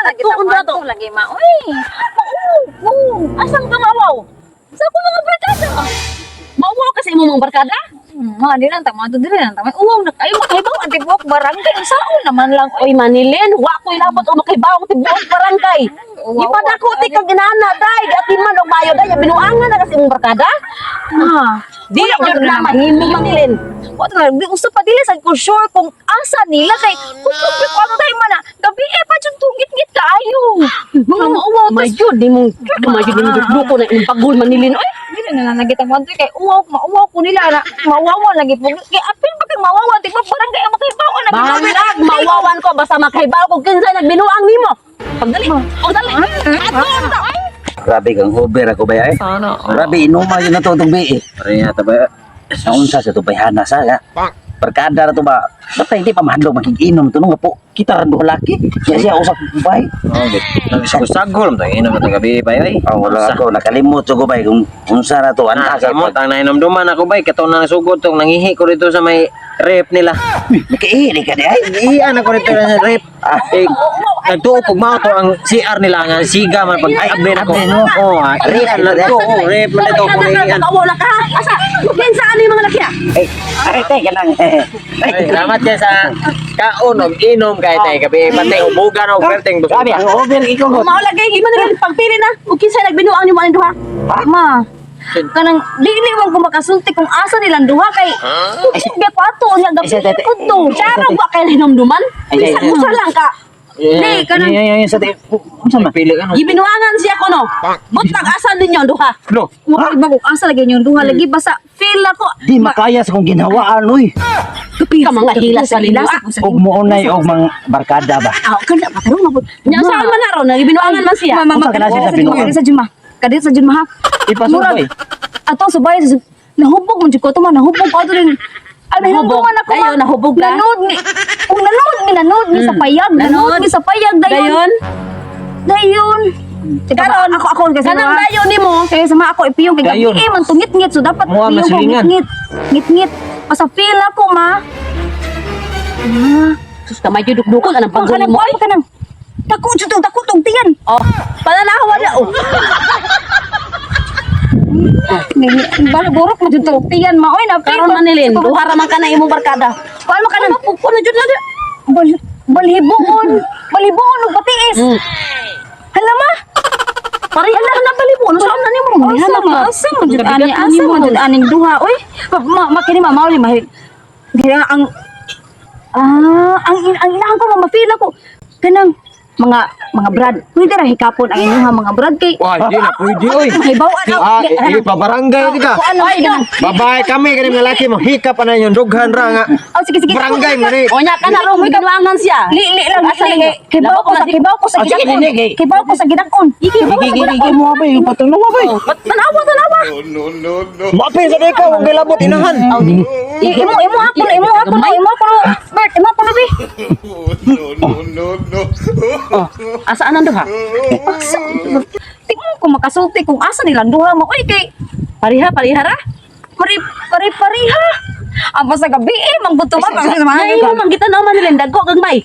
Tuon ba to? Lagi ma. Uy. Asam ka mawaw? Sa ko mga barkada. Mawaw kasi mo mga barkada? Di lang tama to dire lang tama. Uwaw na kayo makahibaw ang tibok barangay sao naman lang. Oy Manilin, wa ko'y labot o makibaw ang tibuok barangay. Di pa dako ti kag ginana day, di ati man og mayo day binuangan na kasi imong barkada. Di gyud na mahimong Manilin. What nga, di gusto pa dili sa ko sure kung asa nila kay kung pantay man na gabi pa jud tungit-ngit kaayo. Mga mauwaw tas Mayud di mong duko na imong pagul Manilin oy. dili na nagita mo kay mauwaw ko nila na mawawa lagi po kay apil pa kay mawawa di ba barangay ang makahibaw na Balag mawawan ko basta makahibaw ko kinsa nagbinuang nimo. Pagdali. Pagdali. Grabe kang over ako ba eh. Sana. Grabe inuma yun na to itong bi eh. Parehata ta ba? Naunsa sa ito bayhana sa ya. Barkada na to ba? Basta hindi pa mahandog makikinom ito nga po. Kita rin doon laki. Kaya siya usap ko ba eh. Nagsago-sagol mo tayo inom ito gabi ba ay? Wala ako nakalimot ko ba eh kung unsa na to. Ano Sa mo tang nainom-duman ako ba kato nang sugod tong nangihi ko dito sa may rep nila. Nakaili ka di ay. Iyan ako dito sa rep. Nagtuo pag mao to ang CR nila nga siga man pag abin ako. Oh, rep na to, rep na to ko iyan. Wala ka. Asa? Kinsa ani mga laki? Ay, teka lang. Ay, salamat kay sa kaon og inom kay tay gabi pati ubugan og perting Grabe ang over ikaw ko. Mao lagay gima nila pagpili na. Ug kinsa nagbinuang nimo ani duha? ma kanang dili man ko makasulti kung asa nilang duha kay sige ko ato nya gabi ko to Charo wa kay hinumduman. Bisa ko sa lang ka. di kanang Yung sa unsa man? pili ka no. Gibinuangan siya ko no. Butang asan ninyo duha. No. Wala ba kung asa lagi yung duha lagi basta feel ako Di makaya sa kong ginhawaan uy. Ka mga hilas sa nila. Og muunay og mga barkada ba? Aw kana patarong mabut. Nya saan man naron gibinuangan man siya. Unsa ka na siya sa binuang? sa Juma kadit sa Juma ha Ipasubay. ato subay nahubog mo jud ko to man nahubog ko ato din Nahubog? Dayon, nahubog ka? Nanood ni sa payag. Nanood ni sa payag. Dayon. Dayon. Karon ako kasi Kanang dayon nimo. kaya sama ako ipiyong kay Dayon. gabi man tungit-ngit so dapat Mga ipiyong ko masilingan. ngit-ngit. Basta feel ako ma. Sus ka medyo dukdukon anang Pag pagul kanang mo. buwan ka nang. Dako tong tiyan. Oh, pananawa na oh. Balborok mo jud tong tiyan ma. Oy na Karon Manilin, duha ra man kana imong barkada. Paano ka nang Puno jud na di. balhiboon ug batiis. Hala ma. Pareha na balibon. Saan na nimo? Asa man jud aning duha oy. Makini mauli mahig. Kaya ang ilahan ko mafeel ako kanang mga brad. Pwede ra hikapon ang inyong mga brad kay Wah, di na pwede oy. mahibaw Ili pa barangay di ka. Ay, ganang. Babae kami kani mga laki mo hikap na yung dughan ra nga. Oh, sige. Barangay mo ni. O nya kana ro mo ginuangan siya. Li lang Asa li. ni? Kibaw ko sa Oh, sige, gidakon. sige. Kibaw ko sa gidakon. Gigi mo ba yung patulong mo ba? Tanawa. Mapi sa ikaw ang gilabot inahan. Imo hapon. Bert, imo hapon bi. Asa anang duha? Tingnan ko makasulti kung asa nilang duha mo. Oy kay Pariha ra. pariha. Aba sa gabi mangguto ba Ay mo man kita naman nila dagko gagmay.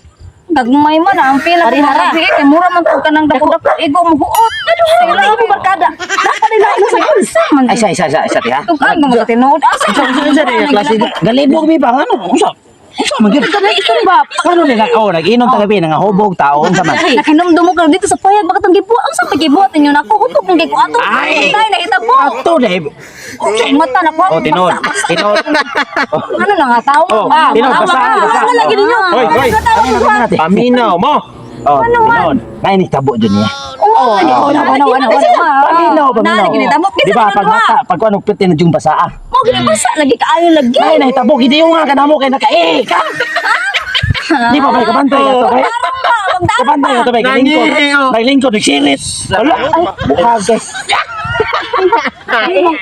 Gagmay man ang pila Parihara. kay mura man pud kanang dako-dako igo mo huot. Sila mo barkada. Dapat nila ina sa kunsa. Ay, isa, tiha. Tugag mo sa tinuod. Asa Unsa di klase galibog mi ba ano? Unsa? Unsa man gyud? Kana ikan ba? Ano ni nag-inom ta gabi nga hubog tao unsa man? nakinumdum ko dito sa payag bakit ang gibuhat ang sa gibuhat ninyo nako hutok ng ko ato. Ay! Tay nakita po. Ato dai. Mata na po. Oh, tinod. Ano na nga tao? Oh, tinod basa. Ano lagi ninyo? Hoy. Paminaw mo. Oh, tinod. Nay ni tabo jud niya. Oo, ano. Paminaw. Ginitamo Di ba pag ano piti na jung basaa. Mo ginibasa lagi kaayo lagi. Ay nahitabo gid yung nga kanamo kay nakae ka. Di ba bay kabantay ato kay? Kabantay ato bay kalingkod. Naglingkod nagsirit. Wala. Buhag kay.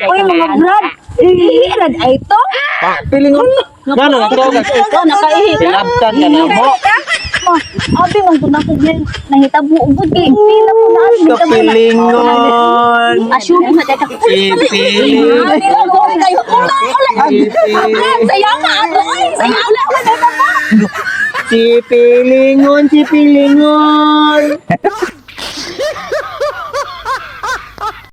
Uy, mga brad. Ilan ay ito? Pilingon. Ngano na to? Ito nakaihi. Silabtan ka na mo. ma. Abi man kun ako glen nahitabo ugod kay pila ko na Kapilingon. Assume na kay Sipiling. kayo saya ma ato ay saya ulit Sipilingon.